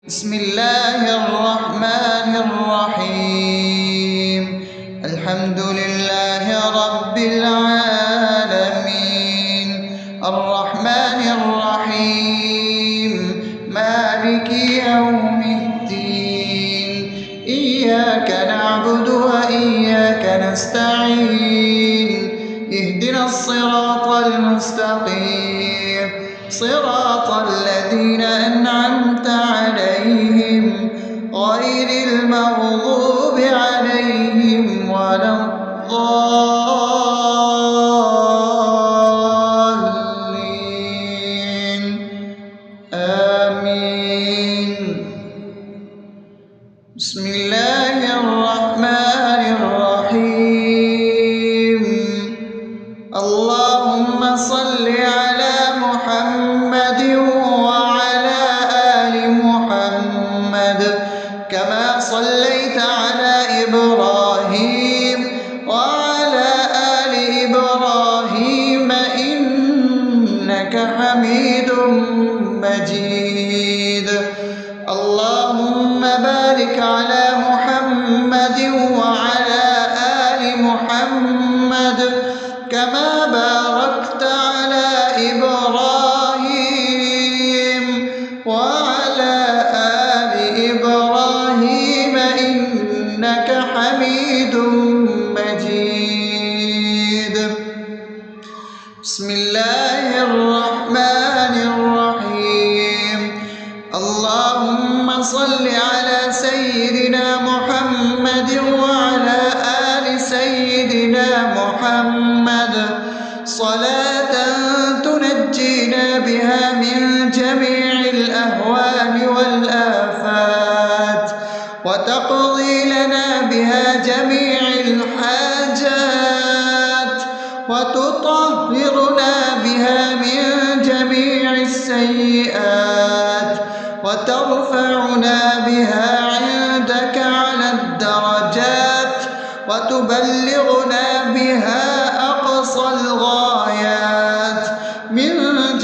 بسم الله الرحمن الرحيم. الحمد لله رب العالمين، الرحمن الرحيم، مالك يوم الدين. إياك نعبد وإياك نستعين، اهدنا الصراط المستقيم، صراط الذين أنعمت عليهم غير المغضوب عليهم ولا الضالين. آمين. بسم الله الرحمن الرحيم. اللهم صل على محمد وعلى آل محمد كما صليت على إبراهيم وعلى آل إبراهيم إنك حميد مجيد. اللهم بارك على محمد وعلى آل محمد كما باركت على إبراهيم وعلى آل إبراهيم إنك حميد مجيد. بسم الله الرحمن الرحيم. اللهم صل على سيدنا محمد وعلى آل سيدنا محمد صلاة تنجينا بها من جميع الأهوال والآفات، وتقضي لنا بها جميع الحاجات، وتطهرنا بها من جميع السيئات، وترفعنا بها عندك على الدرجات، وتبلغنا بها أقصى الغايات من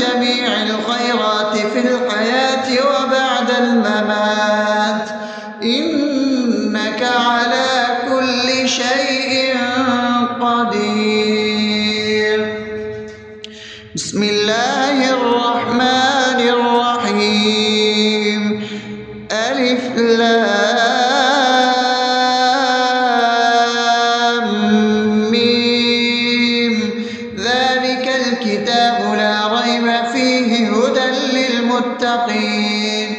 جميع الخيرات في الحياة وبعد الممات، إنك على كل شيء قدير. بسم الله الرحمن الرحيم. ألف لام ميم. ذلك الكتاب لا ريب فيه هدى للمتقين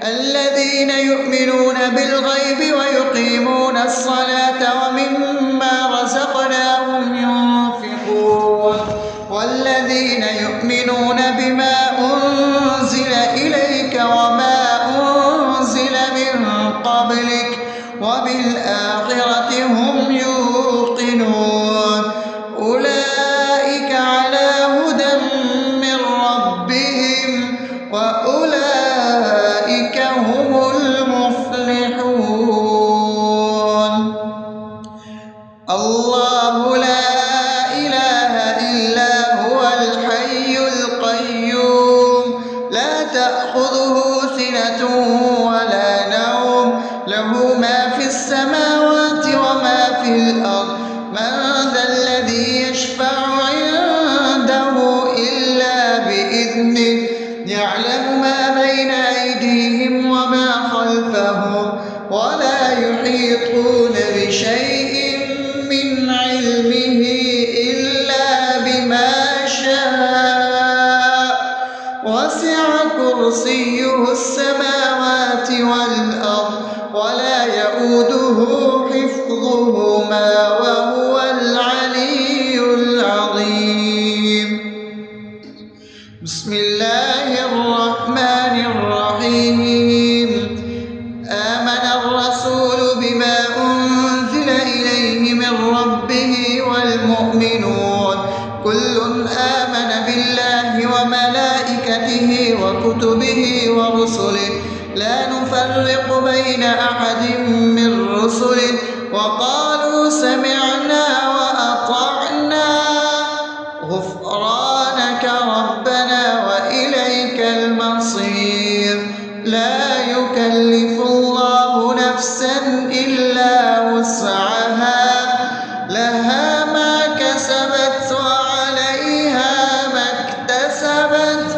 الذين يؤمنون بالغيب ويقيمون الصلاة ومما رزقناهم ينفقون والذين يؤمنون بما أنزل إليك وما أنزل من قبلك وبالآخرة هم يوقنون أولئك على هدى من ربهم وأولئك هم المفلحون. الله لا إله إلا هو الحي القيوم لا تأخذه سنة ولا نوم له ما في السماوات وما في الأرض. من ذا الذي يشفع عنده إلا بإذنه يعلم ما بين أيديهم وما خلفهم ولا يحيطون بشيء من علمه إلا بما شاء وسع كرسيه السماوات والأرض ولا يؤوده حفظهما وهو العلي العظيم. بسم الله الرحمن الرحيم. آمن الرسول بما أنزل إليه من ربه والمؤمنون كل آمن بالله وملائكته وكتبه ورسله لا نفرق بين أحد من رسله وقالوا سمعنا وأطعنا غفرانك ربنا وإليك المصير. لا يكلف يكلف الله نفسا إلا وسعها لها ما كسبت وعليها ما اكتسبت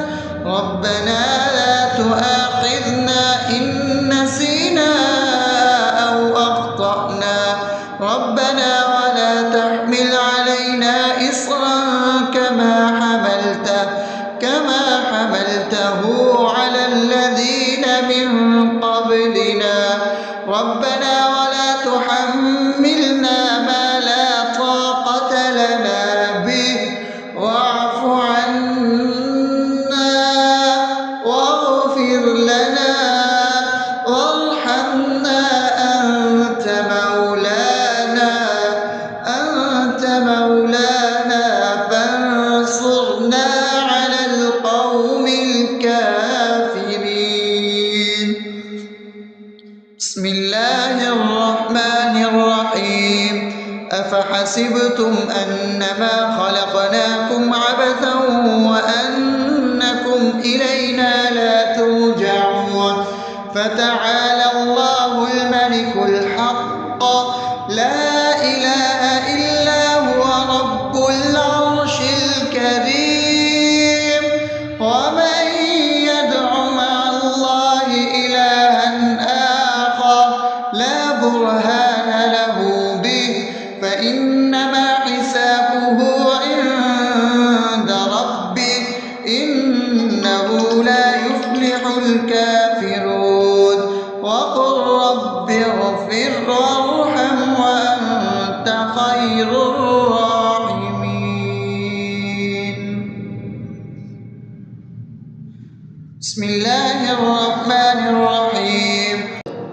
ربنا لا تؤاخذنا إن نسينا أو أخطأنا ربنا ولا تحمل علينا إصرا كما حملته على الذين من قبلنا ربنا ولا تحملنا ما لا طاقة لنا به واعف عنا واغفر لنا وارحمنا أنت مولانا فانصرنا على القوم الكافرين. بسم الله الرحمن الرحيم أفحسبتم أنما خلقناكم عبثا وأنكم إلينا لا ترجعون فتعالى الله الملك الحق لا إله إلا هو رب العرش الكريم ومن يدع مع الله إلها آخر لا برهان له به فإنما حسابه عند ربه إنه لا يفلح الكافرون وقل رب اغفر وارحم وأنت خير الراحمين. بسم الله الرحمن الرحيم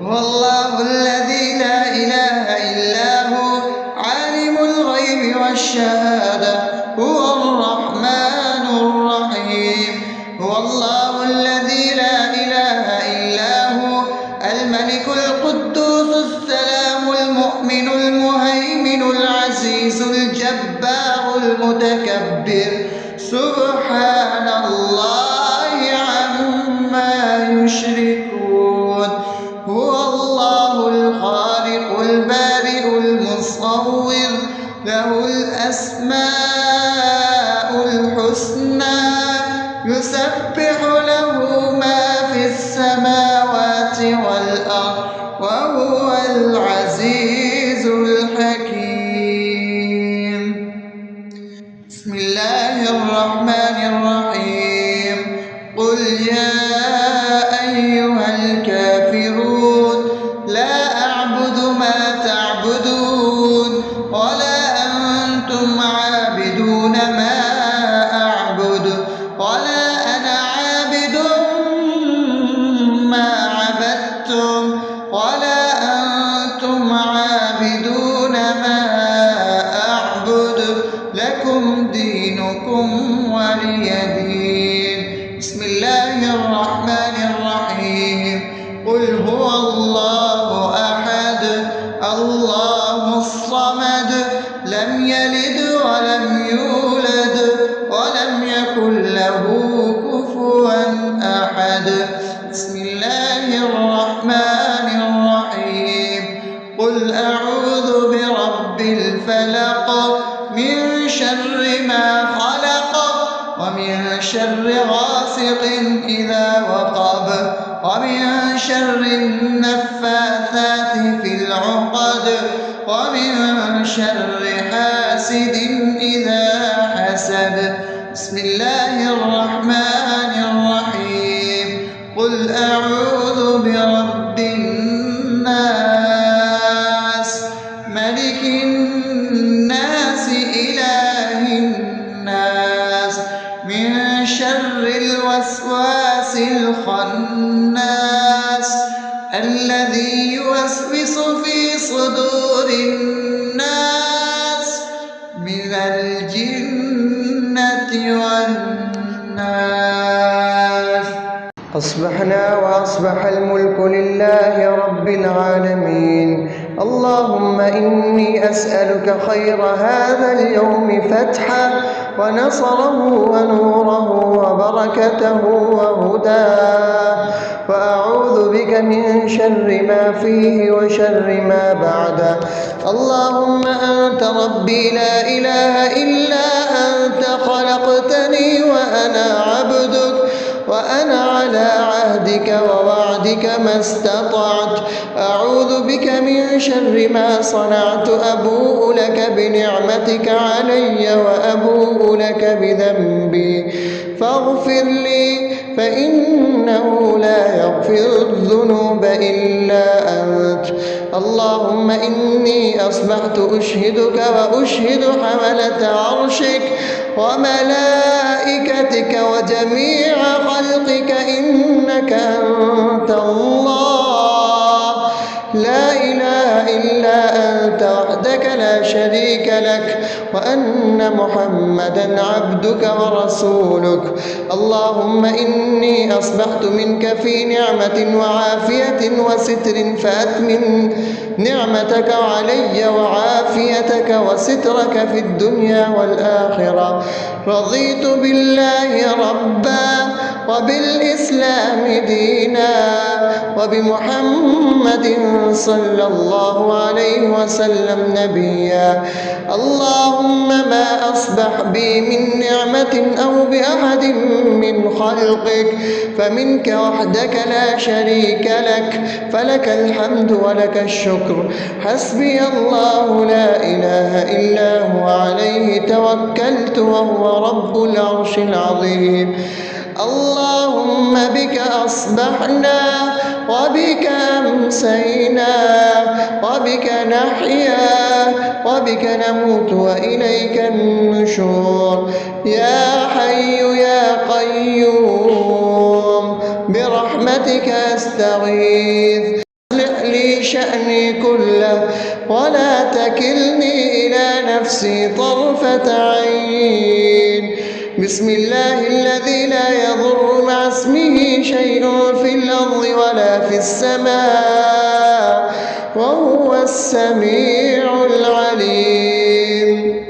هو الله الذي لا إله إلا هو عالم الغيب والشهادة هو الرحمن الرحيم هو الله الذي لا إله إلا هو الملك القدوس السلام المؤمن المهيمن العزيز الجبار المتكبر سبحان الله عما يشركون هو الله الخالق البارئ المصور له الأسماء الحسنى يسبح له ما في السماوات والأرض وهو العزيز الحكيم. بسم الله الرحمن الرحيم قل يا أيها الكافرون لا أعبد ما تعبدون ولا أنتم عابدون ما أعبد ولا أنا عابد ما عبدتم ولا أنتم عابدون ما أعبد لكم دينكم ولي دين. بسم الله الرحمن الرحيم قل هو الله أحد الله الصمد لم يلد ولم يولد ولم يكن له كفوا أحد. بسم الله الرحمن الرحيم قل أعوذ برب الفلق من شر ما خلق ومن شر غاسق إذا وقب ومن شر النفاثات في العقد ومن شر حاسد إذا حسد. بسم الله الرحمن الرحيم قل أعوذ برب الناس ملك الناس إله الناس من شر الوسواس الخناس الذي يوسوس في صدور الناس من الجنة والناس. أصبحنا وأصبح الملك لله رب العالمين. اللهم إني أسألك خير هذا اليوم فتحه ونصره ونوره وبركته وهداه، وأعوذ بك من شر ما فيه وشر ما بعده. اللهم أنت ربي لا إله إلا أنت، خلقتني وأنا عبدك، وأنا على عهدك ووعدك ما استطعت. أعوذ بك من شر ما صنعت، أبوء لك بنعمتك علي وأبوء لك بذنبي، فاغفر لي فإنه لا يغفر الذنوب إلا أنت. اللهم إني أصبحت أشهدك وأشهد حملة عرشك وملائكتك وجميع خلقك إنك أنت الله، لا إله إلا أنت وحدك لا شريك لك، وأن محمدا عبدك ورسولك. اللهم إني أصبحت منك في نعمة وعافية وستر، فأتمم نعمتك علي وعافيتك وسترك في الدنيا والآخرة. رضيت بالله ربا وبالإسلام دينا وبمحمد صلى الله عليه وسلم نبيا. اللهم ما أصبح بي من نعمة أو بأحد من خلقك فمنك وحدك لا شريك لك، فلك الحمد ولك الشكر. حسبي الله لا إله إلا هو، عليه توكلت وهو رب العرش العظيم. اللهم بك أصبحنا وبك أمسينا وبك نحيا وبك نموت وإليك النشور. يا حي يا قيوم برحمتك أستغيث، أصلح لي شأني كله ولا تكلني إلى نفسي طرفة عين. بسم الله الذي لا يضر مع اسمه شيء في الأرض ولا في السماء وهو السميع العليم.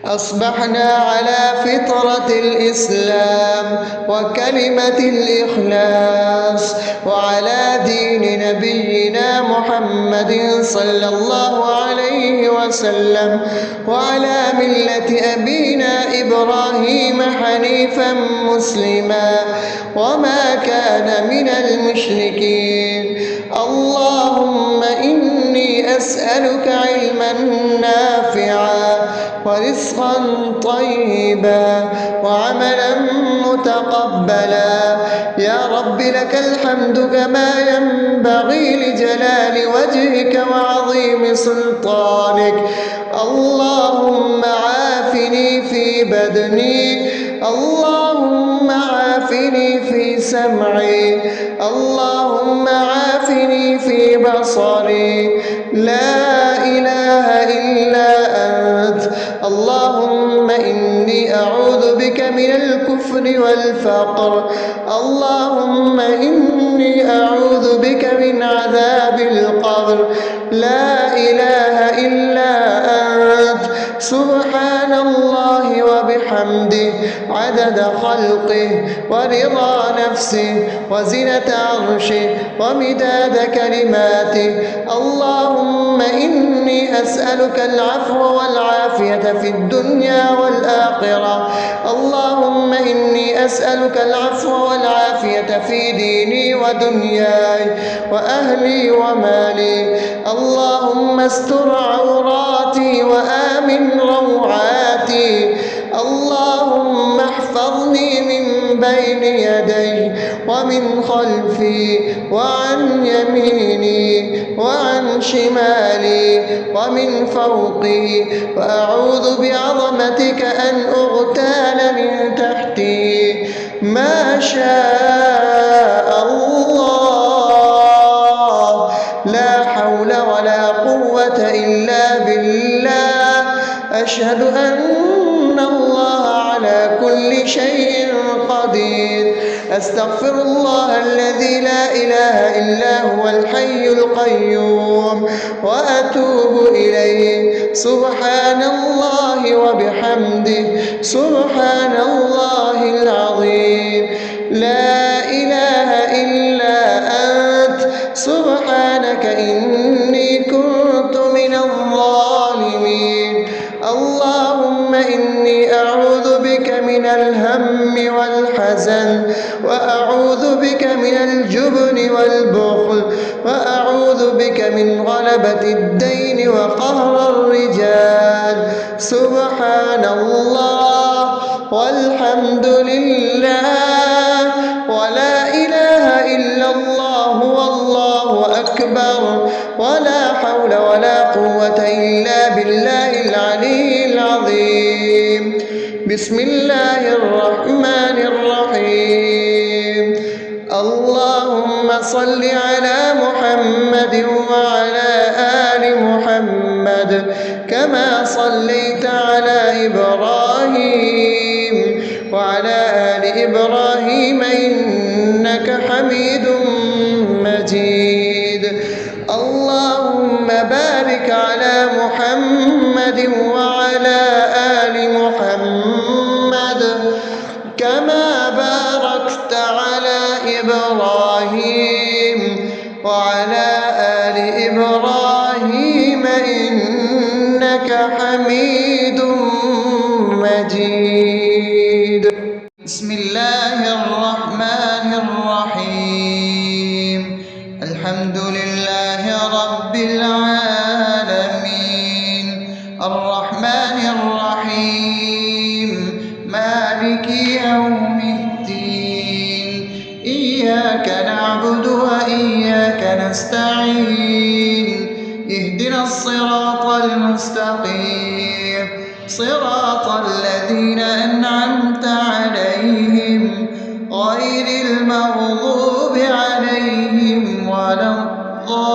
أصبحنا على فطرة الإسلام وكلمة الإخلاص وعلى دين نبينا محمد صلى الله عليه وسلم وعلى ملة أبينا إبراهيم حنيفا مسلما وما كان من المشركين. اللهم إني أسألك علما نافعا ورزقا طيبا وعملا متقبلا. يا رب لك الحمد كما ينبغي لجلال وجهك وعظيم سلطانك. اللهم عافني في بدني، اللهم عافني في سمعي، اللهم عافني في بصري. لا إله إلا أنت. اللهم إني أعوذ بك من الكفر والفقر. اللهم إني أعوذ بك من عذاب القبر. لا إله إلا أنت. سبحان الله وبحمده عدد خلقه ورضا نفسه وزنة عرشه ومداد كلماته. اللهم إني أسألك العفو والعافية في الدنيا والآخرة. اللهم إني أسألك العفو والعافية في ديني ودنياي وأهلي ومالي. اللهم استر عوراتي وآمن روعاتي. اللهم احفظني من بين يدي ومن خلفي وعن يميني وعن شمالي ومن فوقي، وأعوذ بعظمتك أن أغتال من تحتي. ما شاء الله، لا حول ولا قوة إلا بالله. أشهد أن الله على كل شيء قدير. أستغفر الله الذي لا إله إلا هو الحي القيوم وأتوب إليه. سبحان الله وبحمده سبحان الله العظيم. لا إله إلا أنت سبحانك إني كنت من الظالمين. اللهم إني أعوذ بك من الهم والحزن، وأعوذ بك من الجبن والبخل، وأعوذ بك من غلبة الدين وقهر الرجال. سبحان الله والحمد لله ولا إله إلا الله والله أكبر ولا حول ولا قوة إلا بالله العلي العظيم. بسم الله الرحمن الرحيم. اللهم صل على محمد وعلى آل محمد كما صليت على إبراهيم وعلى آل إبراهيم إنك حميد مجيد. اللهم بارك على محمد وعلى آل محمد كما باركت على إبراهيم وعلى آل إبراهيم إنك حميد مجيد. بسم الله الرحمن الرحيم. الحمد لله رب العالمين الرحمن الرحيم مالك يوم الدين. إياك نعبد وإياك نستعين. اهدنا الصراط المستقيم صراط الذين أنعمت عليهم غير المغضوب عليهم ولا الضالين.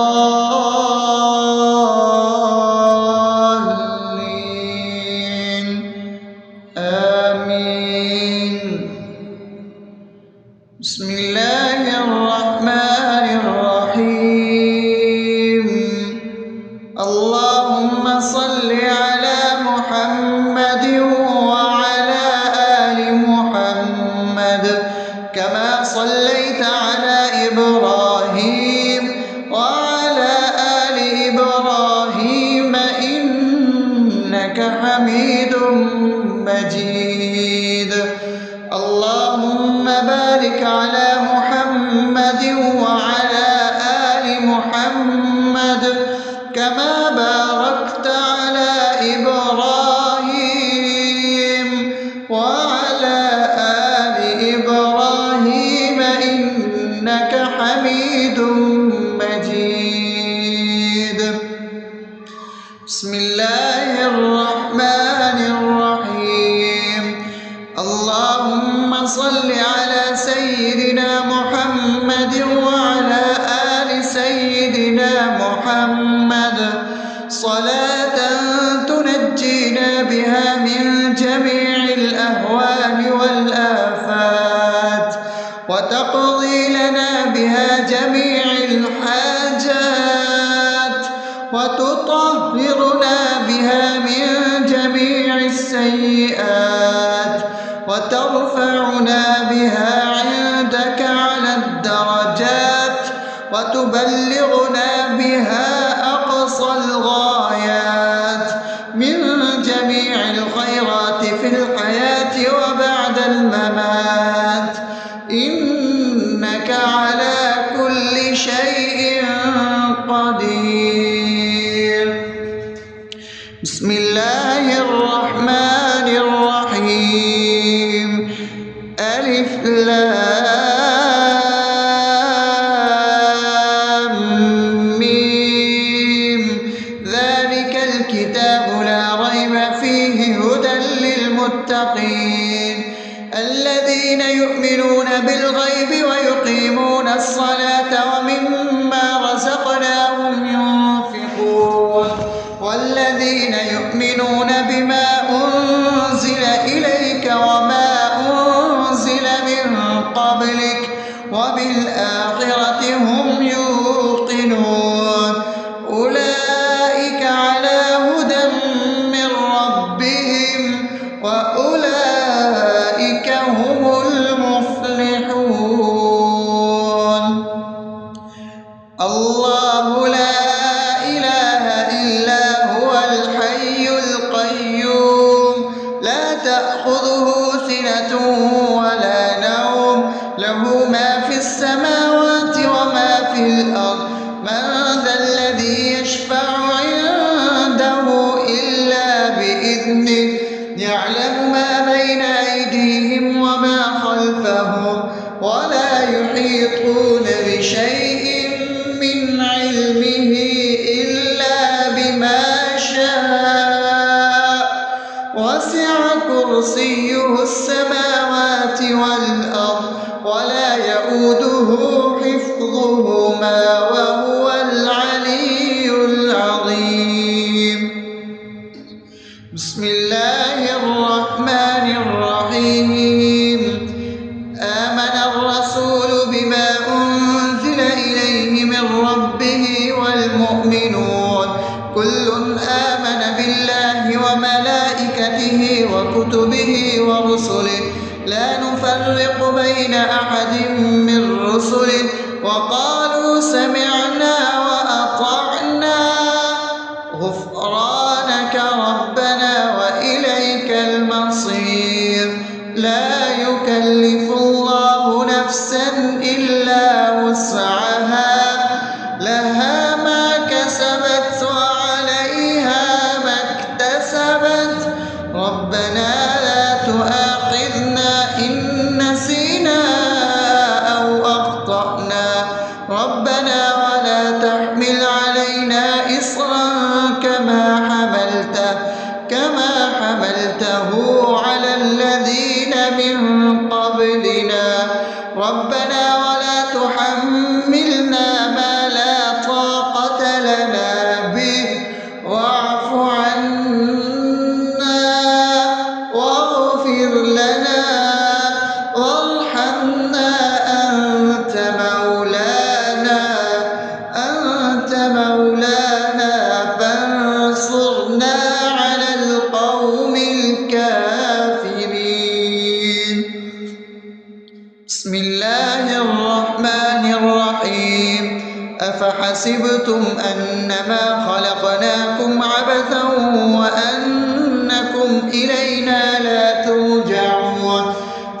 آمين. بسم الله الرحمن الرحيم. اللهم صل على محمد وعلى آل محمد كما صليت على إبراهيم وعلى آل إبراهيم إنك حميد مجيد. اللهم بارك على محمد وعلى آل محمد كما باركت على إبراهيم وعلى آل إبراهيم إنك حميد مجيد. بسم الله الرحمن الرحيم. اللهم صل على سيدنا محمد وعلى آل سيدنا محمد صلاة تنجينا بها من جميع الأهوال والآفات وتقضي لنا بها جميع الحاجات وتطهرنا بها من جميع السيئات وترفعنا بها عندك على الدرجات وتبلغنا بها أقصى الغايات من جميع الخيرات في الحياة وبعد الممات. إنك على كل شيء قدير. بسم الله الرحمن الرحيم. ألف لام ميم. ذلك الكتاب لا ريب فيه هدى للمتقين الذين يؤمنون بالغيب ويقيمون الصلاة ومما رزقناهم الله لا إله إلا هو الحي القيوم لا تأخذه سنة ولا نوم له ما في السماوات وما في الأرض من ذا الذي يشفع عنده إلا بإذنه يعلم ما بين أيديهم وما خلفهم ولا يحيطون بشيء من علمه إلا بما شاء وسع كرسيه السماوات والأرض ولا يئوده حفظهما وهو العلي العظيم بسم الله الرحمن الرحيم آمن الرسول بما أنزل إليه من ربه والمؤمنون كل آمن بالله وملائكته وكتبه ورسله لا نفرق بين أحد من رسله وقالوا سمعنا وأطعنا غفرانك ربنا وإليك المصير لا يكلف الله نفسا إلا وسعها لها ما كسبت وعليها ما اكتسبت ربنا لا تؤاخذنا إن نسينا أو أخطأنا ربنا ولا تحمل علينا إصرا كما حملته على الذين من قبلنا ربنا ولا تحملنا ما لا طاقة لنا به واعف عنا واغفر لنا وارحمنا أنت مولانا فانصرنا على القوم الكافرين بسم الله الرحمن الرحيم أفحسبتم أنما خلقناكم عبثا وأنكم إلينا لا ترجعون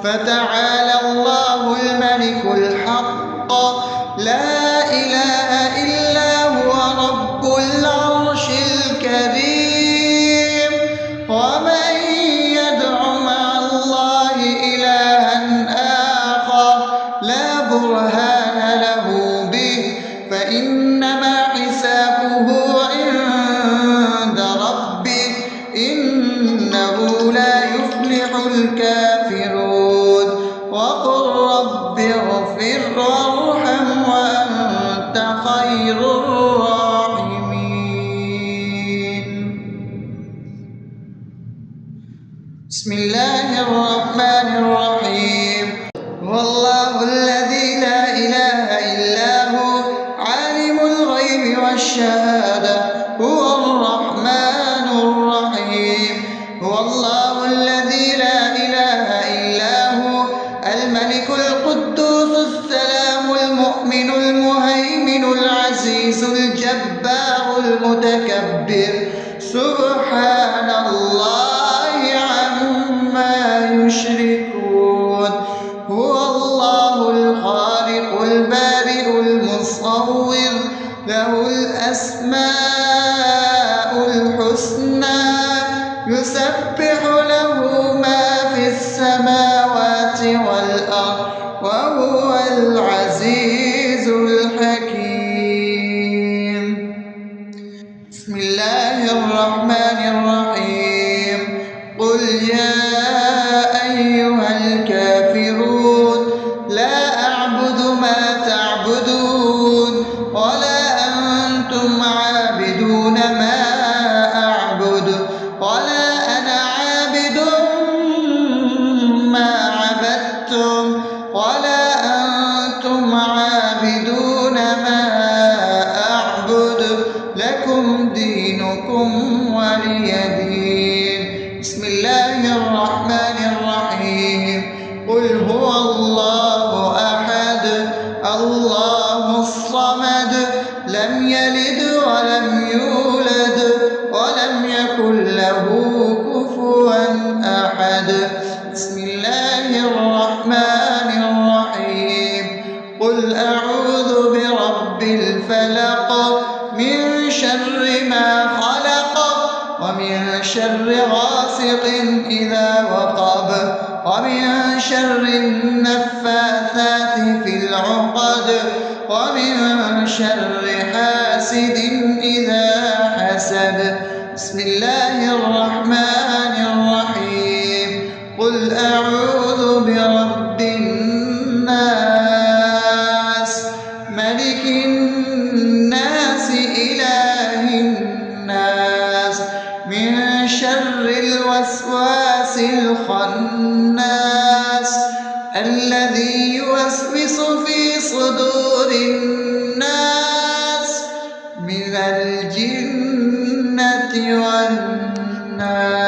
فتعالى الله الملك الحق لا إله إلا هو رب العرش الكريم ومن يدع مع الله إلها آخر لا برهان له به فإنما حسابه عند ربه إنه لا يفلح الكافرون وقل رب اغفر وارحم وأنت خير الراحمين بسم الله الرحمن الرحيم هو الله الذي لا إله إلا هو عالم الغيب والشهادة هو الرحمن الرحيم هو الله الذي لا إله إلا هو الملك القدوس السلام المؤمن المهيمن العزيز الجبار المتكبر سبحان الله عما يشركون هو الله الخالق البارئ المصور له الأسماء الحسنى يسبح له ما في السماوات والأرض وهو العزيز الحكيم بسم الله الرحمن الرحيم قل يا أيها الكافرون لا أعبد ما تعبدون ولا أنتم عابدون ما أعبد ولا أنا عابد ما عبدتم ولا أنتم عابدون ما أعبد لكم دينكم ولي دين بسم الله الرحمن الرحيم قل هو الله أحد الله الصمد لم يلد ولم يولد ولم يكن له كفوا أحد. بسم الله الرحمن الرحيم. قل أعوذ برب الفلق من شر ما خلق ومن شر غاسق إذا وقب ومن شر النفاثات في العقد ومن شر حاسد إذا حسد. بسم الله الرحمن الرحيم. قل أعوذ برب الناس ملك الناس إله الناس من شر الوسواس الخناس الذي يوسوس في صدور الناس من الجنة والناس.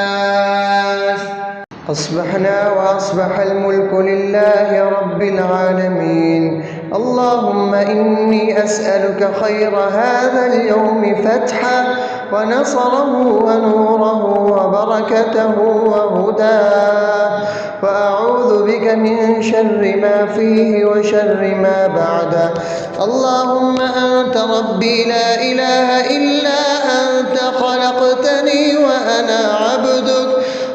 أصبحنا وأصبح الملك لله رب العالمين. اللهم إني أسألك خير هذا اليوم فتحه ونصره ونوره وبركته وهداه، وأعوذ بك من شر ما فيه وشر ما بعده. اللهم أنت ربي لا إله إلا أنت، خلقتني وأنا عبدك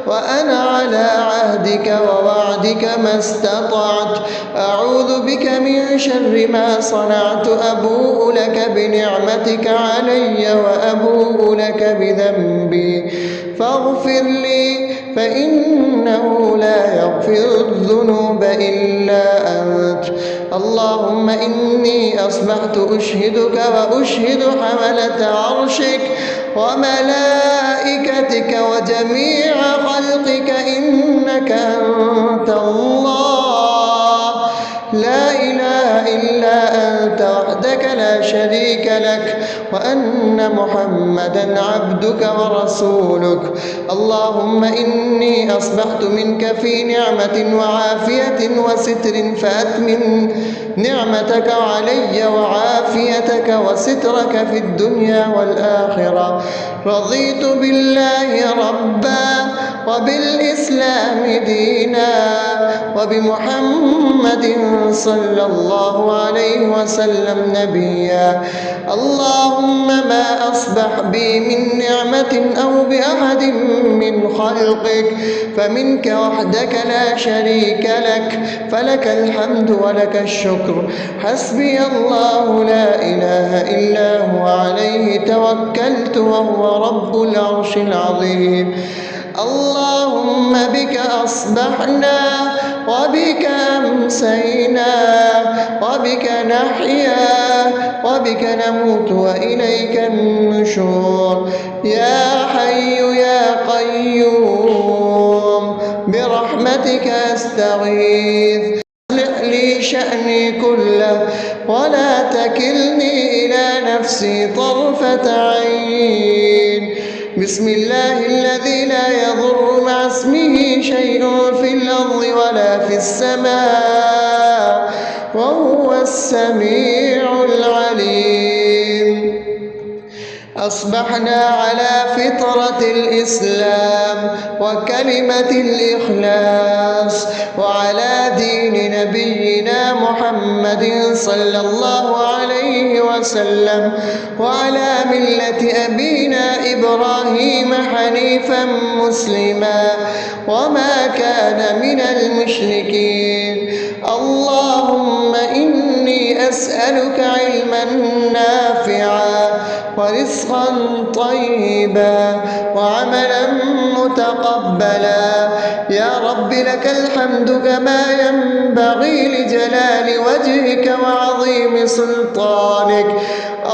وأنا على عهدك ووعدك ما استطعت. أعوذ بك من شر ما صنعت. أبوء لك بنعمتك علي وأبوء لك بذنبي فاغفر لي، فإنه لا يغفر الذنوب إلا أنت. اللهم إني أصبحت أشهدك وأشهد حملة عرشك وملائكتك وجميع خلقك إنك أنت الله لا إله إلا أنت وحدك لا شريك لك، وأن محمدا عبدك ورسولك. اللهم إني أصبحت منك في نعمة وعافية وستر، فأتمم نعمتك علي وعافيتك وسترك في الدنيا والآخرة. رضيت بالله ربا وبالإسلام دينا وبمحمد صلى الله عليه وسلم نبيا. اللهم ما أصبح بي من نعمة أو بأحد من خلقك فمنك وحدك لا شريك لك، فلك الحمد ولك الشكر. حسبي الله لا إله إلا هو عليه توكلت وهو رب العرش العظيم. اللهم بك أصبحنا وبك أمسينا وبك نحيا وبك نموت وإليك النشور. يا حي يا قيوم برحمتك أستغيث، أصلح لي شأني كله ولا تكلني إلى نفسي طرفة عين. بسم الله الذي لا يضر مع اسمه شيء في الأرض ولا في السماء وهو السميع العليم. أصبحنا على فطرة الإسلام وكلمة الإخلاص وعلى دين نبينا محمد صلى الله عليه وسلم وعلى ملة أبينا إبراهيم حنيفا مسلما وما كان من المشركين. اللهم إني أسألك علما نافعا ورزقا طيبا وعملا متقبلا. يا رب لك الحمد كما ينبغي لجلال وجهك وعظيم سلطانك.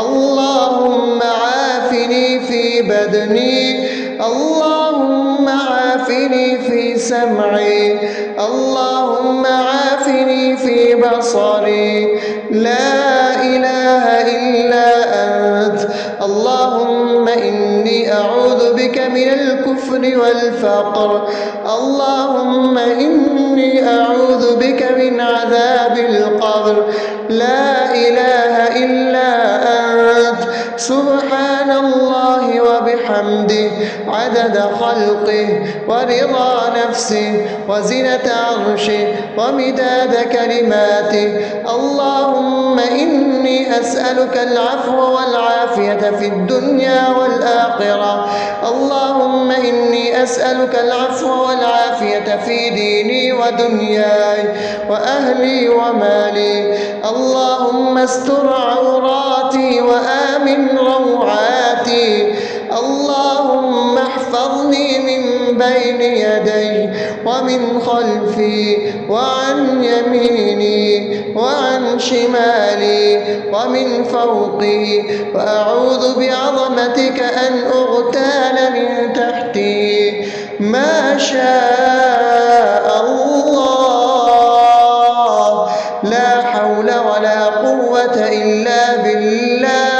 اللهم عافني في بدني، اللهم عافني في سمعي، اللهم عافني في بصري. لا إله إلا أنت. اللهم إني أعوذ بك من الكفر والفقر. اللهم إني أعوذ بك من عذاب القبر. لا إله إلا أنت. وبحمده عدد خلقه ورضا نفسه وزنة عرشه ومداد كلماته. اللهم إني أسألك العفو والعافية في الدنيا والآخرة. اللهم إني أسألك العفو والعافية في ديني ودنياي وأهلي ومالي. اللهم استر عوراتي وآمن روعاتي. اللهم احفظني من بين يدي ومن خلفي وعن يميني وعن شمالي ومن فوقي، وأعوذ بعظمتك أن أغتال من تحتي. ما شاء الله، لا حول ولا قوة إلا بالله.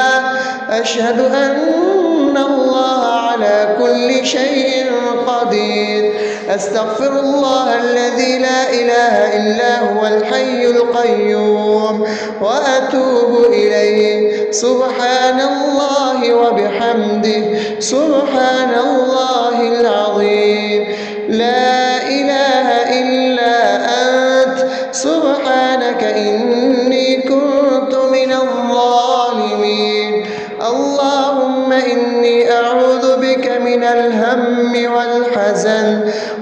أشهد أن الله على كل شيء قدير. أستغفر الله الذي لا إله إلا هو الحي القيوم وأتوب إليه. سبحان الله وبحمده، سبحان الله العظيم. لا إله إلا أنت، سبحانك إني كنت من الظالمين. اللهم إني أعوذ بك من الهم والحزن،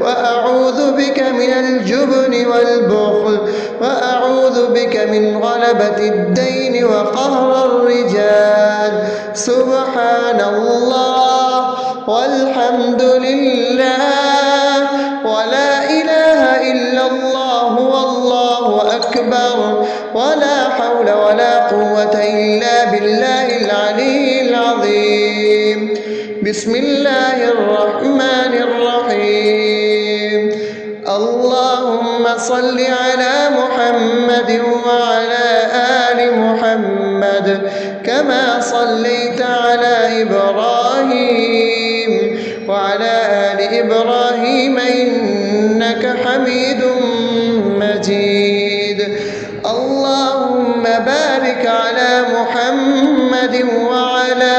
وأعوذ بك من الجبن والبخل، وأعوذ بك من غلبة الدين وقهر الرجال. سبحان الله والحمد لله ولا إله إلا الله والله أكبر، ولا حول ولا قوة إلا بالله العلي العظيم. بسم الله الرحمن الرحيم. اللهم صل على محمد وعلى آل محمد كما صليت على إبراهيم وعلى آل إبراهيم إنك حميد مجيد. اللهم بارك على محمد وعلى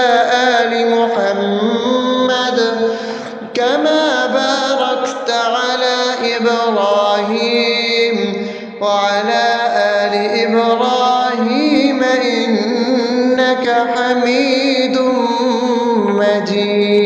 آل محمد كما باركت على إبراهيم وعلى آل إبراهيم إنك حميد مجيد.